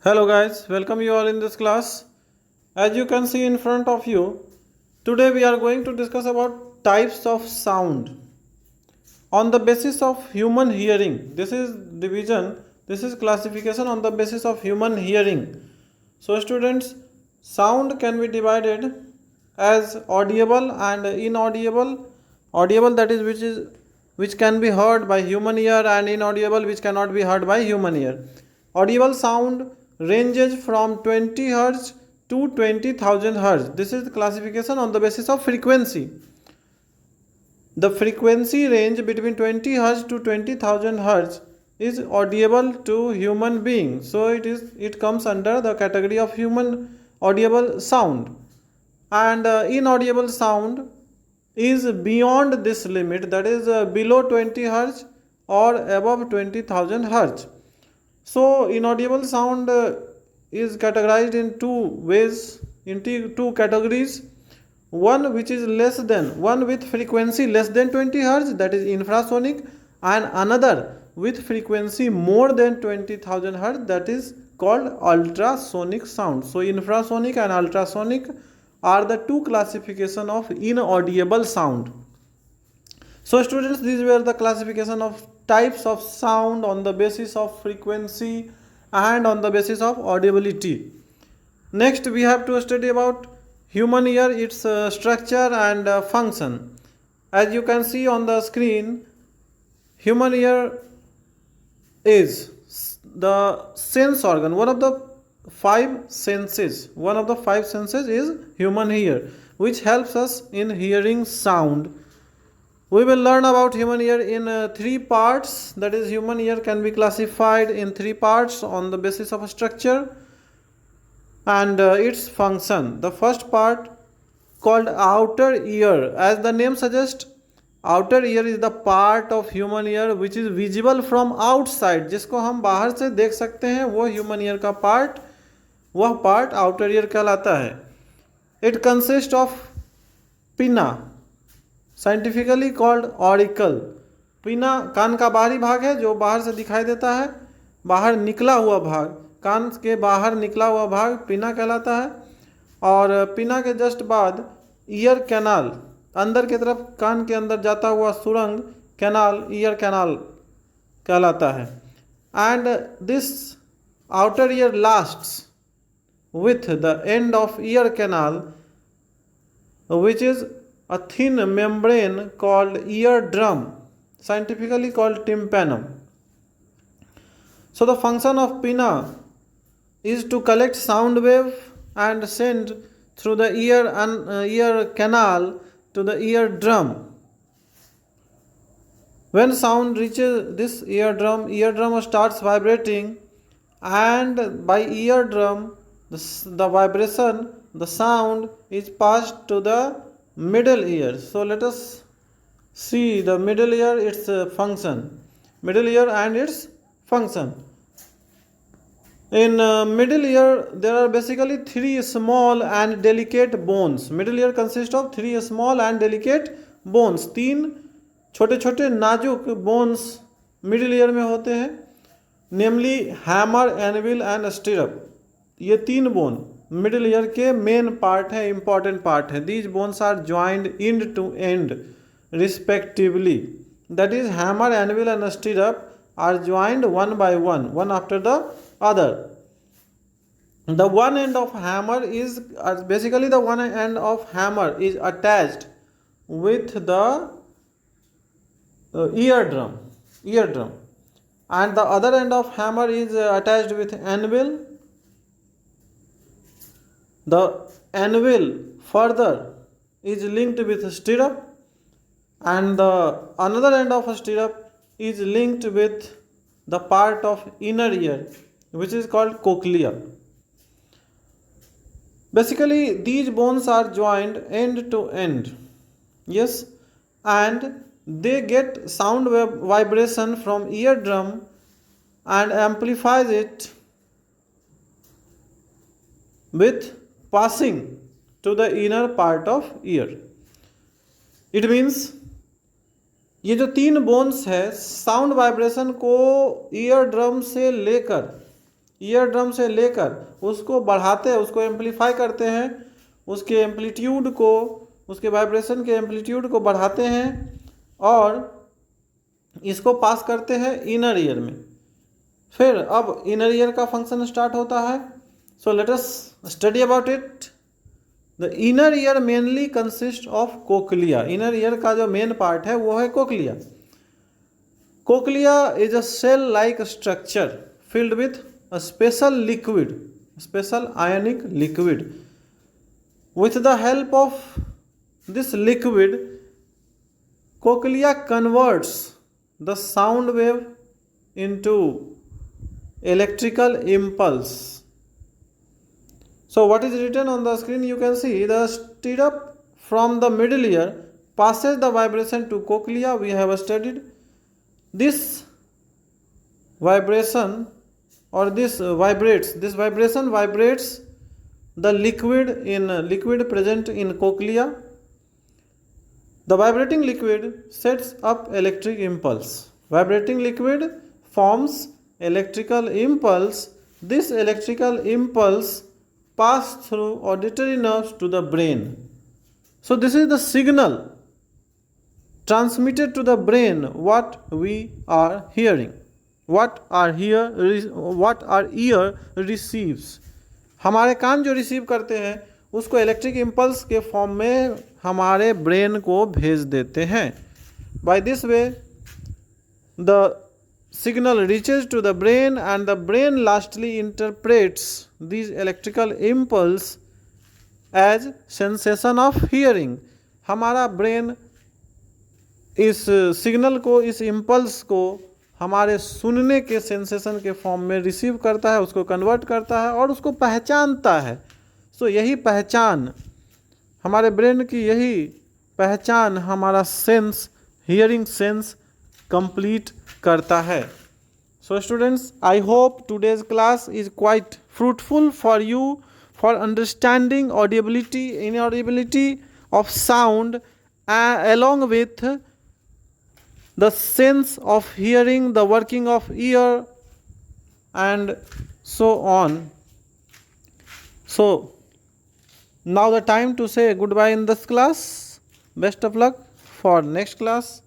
Hello guys, welcome you all in this class. As you can see in front of you, today we are going to discuss about types of sound on the basis of human hearing. This is division, this is classification on the basis of human hearing. So students, sound can be divided as audible and inaudible. Audible, that is which can be heard by human ear, and inaudible which cannot be heard by human ear. Audible sound ranges from 20 Hz to 20,000 Hz. This is the classification on the basis of frequency. The frequency range between 20 Hz to 20,000 Hz is audible to human being. So it comes under the category of human audible sound. And inaudible sound is beyond this limit, that is below 20 Hz or above 20,000 Hz. So inaudible sound is categorized in two ways, in two categories. One which is one with frequency less than 20 Hz, that is infrasonic, and another with frequency more than 20,000 Hz, that is called ultrasonic sound. So infrasonic and ultrasonic are the two classification of inaudible sound. So students, these were the classification of types of sound on the basis of frequency and on the basis of audibility. Next we have to study about human ear, its structure and function. As you can see on the screen, human ear is the sense organ, one of the five senses. One of the five senses is human ear, which helps us in hearing sound. We will learn about human ear in three parts. That is, human ear can be classified in three parts on the basis of structure and its function. The first part called outer ear. As the name suggests, outer ear is the part of human ear which is visible from outside. जिसको हम बाहर से देख सकते हैं वो human ear का part, वह part outer ear कहलाता है. It consists of pinna, scientifically called auricle. Pinna कान का बाहरी भाग है जो बाहर से दिखाई देता है. बाहर निकला हुआ भाग, कान के बाहर निकला हुआ भाग पिना कहलाता है. और पिना के जस्ट बाद ईयर कैनाल, अंदर की तरफ कान के अंदर जाता हुआ सुरंग कैनाल, ईयर कैनाल कहलाता है. And this outer ear lasts with the end of ear canal, which is a thin membrane called eardrum, scientifically called tympanum. So the function of pinna is to collect sound wave and send through the ear and ear canal to the eardrum. When sound reaches this eardrum starts vibrating, and by eardrum the vibration, the sound is passed to the middle ear. So let us see the middle ear, its function. Middle ear and its function. In middle ear there are basically three small and delicate bones. Middle ear consists of three small and delicate bones. तीन छोटे छोटे नाजुक bones middle ear में होते हैं, namely hammer, anvil and stirrup. ये तीन bone middle ear के मेन पार्ट है, इंपॉर्टेंट पार्ट है. These bones are joined end to end respectively. That is hammer, anvil and stirrup are joined one by one after the other. The one end of hammer is basically the one end of hammer is attached with the eardrum, and the other end of hammer is attached with anvil. The anvil further is linked with stirrup, and the another end of a stirrup is linked with the part of inner ear which is called cochlea. Basically these bones are joined end to end, yes, and they get sound wave vibration from eardrum and amplifies it with passing to the inner part of ear. It means ये जो तीन bones है sound vibration को ear drum से लेकर ear drum से लेकर उसको बढ़ाते हैं, उसको एम्पलीफाई करते हैं, उसके एम्पलीट्यूड को, उसके वाइब्रेशन के एम्पलीट्यूड को बढ़ाते हैं और इसको पास करते हैं इनर ईयर में। फिर अब इनर ईयर का फंक्शन स्टार्ट होता है। So let us study about it. The inner ear mainly consist of cochlea. Inner ear का जो मेन पार्ट है वो है cochlea. Cochlea is a cell like structure filled with a special liquid, special ionic liquid. With the help of this liquid, cochlea converts the sound wave into electrical impulse. So what is written on the screen? You can see the stirrup from the middle ear passes the vibration to cochlea. We have studied this vibration or this vibration vibrates the liquid present in cochlea. The vibrating liquid sets up electric impulse. Vibrating liquid forms electrical impulse. This electrical impulse pass through auditory nerves to the brain. So this is the signal transmitted to the brain what we are hearing, what our ear receives. हमारे कान जो receive करते हैं उसको electric impulse के form में हमारे brain को भेज देते हैं. By this way the signal reaches to the brain and the brain lastly interprets these electrical impulse as sensation of hearing. हमारा ब्रेन इस सिग्नल को, इस इम्पल्स को हमारे सुनने के सेंसेशन के फॉर्म में रिसीव करता है, उसको कन्वर्ट करता है और उसको पहचानता है. सो यही पहचान, हमारे ब्रेन की यही पहचान हमारा सेंस, हियरिंग सेंस कंप्लीट करता है. So students, I hope today's class is quite fruitful for you for understanding audibility, inaudibility of sound along with the sense of hearing, the working of ear and so on. So now the time to say goodbye in this class. Best of luck for next class.